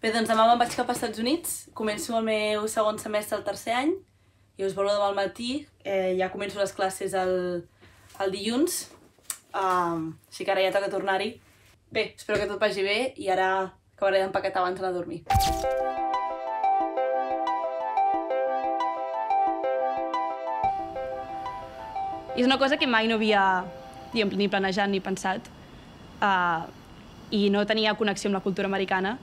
Bé, doncs demà me'n vaig cap als Estats Units, començo el meu segon semestre al tercer any, i us volo demà al matí, ja començo les classes el dilluns, així que ara ja toca tornar-hi. Bé, espero que tot vagi bé i ara acabaré d'empaquetar abans d'anar a dormir. És una cosa que mai no havia ni planejat ni pensat i no tenia connexió amb la cultura americana.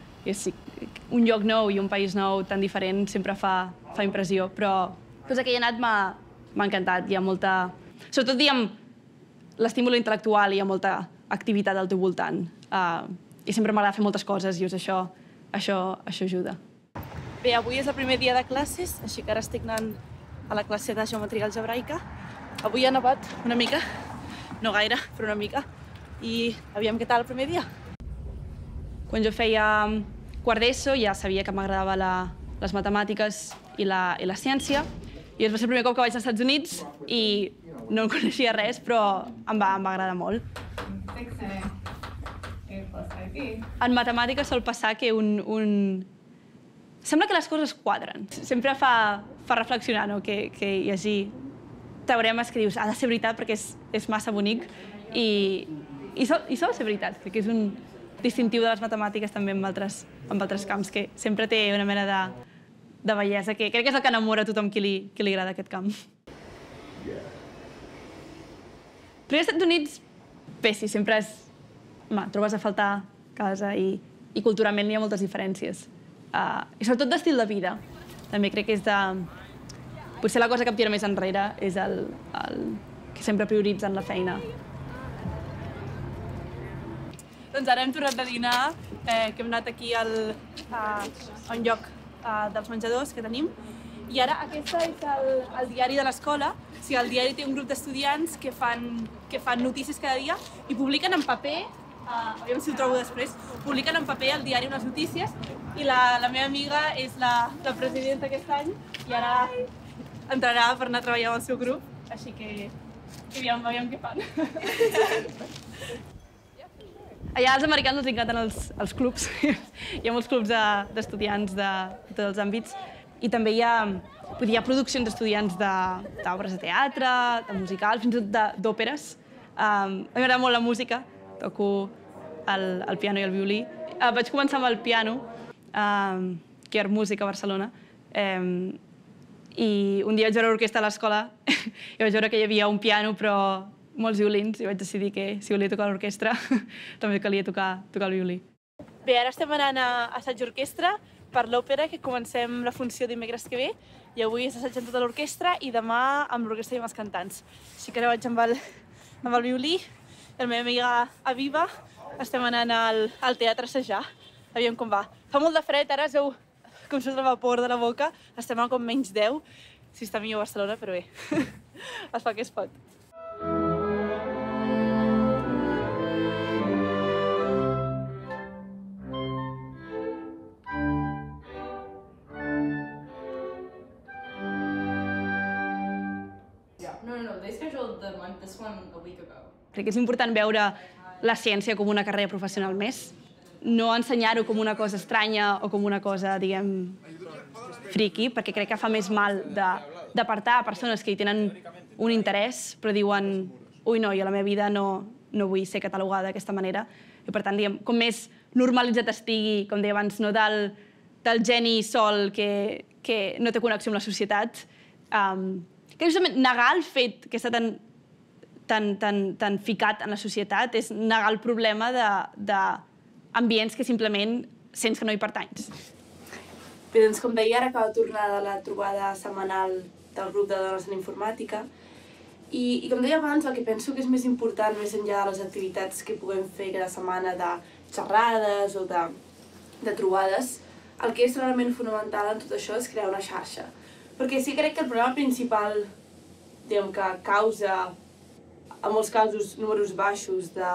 Un lloc nou i un país nou tan diferent sempre fa impressió, però cosa que hi he anat m'ha encantat. Hi ha molta... Sobretot, diguem, l'estímul intel·lectual, hi ha molta activitat al teu voltant. I sempre m'agrada fer moltes coses i això ajuda. Bé, avui és el primer dia de classes, així que ara estic anant a la classe de geometria algebraica. Avui ha nevat una mica, no gaire, però una mica. I aviam què tal el primer dia. Quan jo feia quart d'ESO ja sabia que m'agradava les matemàtiques i la ciència. I va ser el primer cop que vaig als Estats Units i no en coneixia res, però em va agradar molt. En matemàtiques sol passar que sembla que les coses quadren. Sempre fa reflexionar, no? Que llegir teoremes que dius ha de ser veritat perquè és massa bonic i sol ser veritat. Crec que és un distintiu de les matemàtiques també en altres camps, que sempre té una mena de bellesa, que crec que és el que enamora a tothom qui li agrada aquest camp. Però als Estats Units, bé, sí, sempre trobes a faltar casa i culturalment hi ha moltes diferències. I sobretot d'estil de vida. També crec que és potser la cosa que em tira més enrere és el que sempre prioritzen la feina. Doncs ara hem tornat de dinar, que hem anat aquí a un lloc dels menjadors que tenim. I ara aquest és el diari de l'escola. O sigui, el diari té un grup d'estudiants que fan notícies cada dia i publiquen en paper, aviam si ho trobo després, publiquen en paper al diari unes notícies i la meva amiga és la presidenta aquest any i ara entrarà per anar a treballar amb el seu grup, així que aviam què fan. Allà als americans els encanten els clubs. Hi ha molts clubs d'estudiants de tots els àmbits i també hi ha produccions d'estudiants d'obres de teatre, de musicals, fins i tot d'òperes. A mi m'agrada molt la música, toco el piano i el violí. Vaig començar amb el piano, que era música a Barcelona, i un dia vaig veure l'orquestra a l'escola i vaig veure que hi havia un piano però molts violins i vaig decidir que si volia tocar l'orquestra també calia tocar el violí. Bé, ara estem anant a assaig d'orquestra per l'òpera, que comencem la funció dimecres que ve i avui és assaig amb tota l'orquestra i demà amb l'orquestra i amb els cantants. Així que ara vaig amb el violí i la meva amiga Aviva estem anant al teatre a assajar. Aviam com va. Fa molt de fred, ara es veu com surt el vapor de la boca, estem a com menys 10, si està millor a Barcelona, però bé, es fa el que es pot. Crec que és important veure la ciència com una carrera professional més, no ensenyar-ho com una cosa estranya o com una cosa, diguem, friqui, perquè crec que fa més mal d'apartar persones que hi tenen un interès, però diuen ui, no, jo a la meva vida no vull ser catalogada d'aquesta manera. I per tant, diguem, com més normalitzat estigui, com deia abans, no del geni sol que no té connexió amb la societat, que justament negar el fet que està tan ficat en la societat és negar el problema d'ambients que simplement sents que no hi pertanys. Bé, doncs com deia, ara acaba de tornar de la trobada setmanal del grup de dones en informàtica i com deia abans, el que penso que és més important, més enllà de les activitats que puguem fer cada setmana de xerrades o de trobades, el que és realment fonamental en tot això és crear una xarxa. Perquè sí que crec que el problema principal, diguem, que causa, en molts casos, números baixos de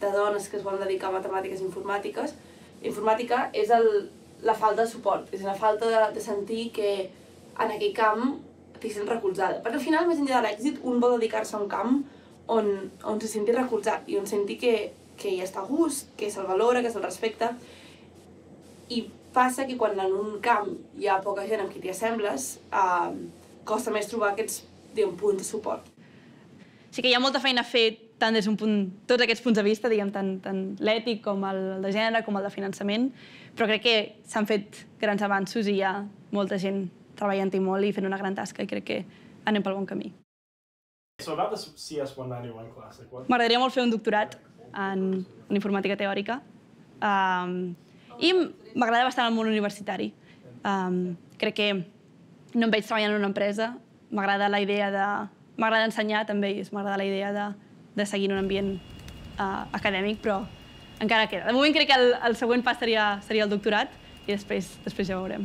dones que es volen dedicar a matemàtiques i informàtica és la falta de suport, és la falta de sentir que en aquell camp t'hi sents recolzada. Perquè al final, més enllà de l'èxit, un vol dedicar-se a un camp on se senti recolzat i on senti que hi està a gust, que se'l valora, que se'l respecta. I passa que quan en un camp hi ha poca gent amb qui t'hi assembles, costa més trobar aquests punts de suport. Sí que hi ha molta feina a fer tant des d'un punt, tots aquests punts de vista, diguem, tant l'ètic com el de gènere, com el de finançament, però crec que s'han fet grans avanços i hi ha molta gent treballant-hi molt i fent una gran tasca i crec que anem pel bon camí. So about the CS191 class, like what? M'agradaria molt fer un doctorat en informàtica teòrica i m'agrada bastant el món universitari. Crec que no em veig treballant en una empresa, m'agrada la idea de... M'agrada ensenyar també i m'agrada la idea de seguir en un ambient acadèmic, però encara queda. De moment crec que el següent pas seria el doctorat i després ja veurem.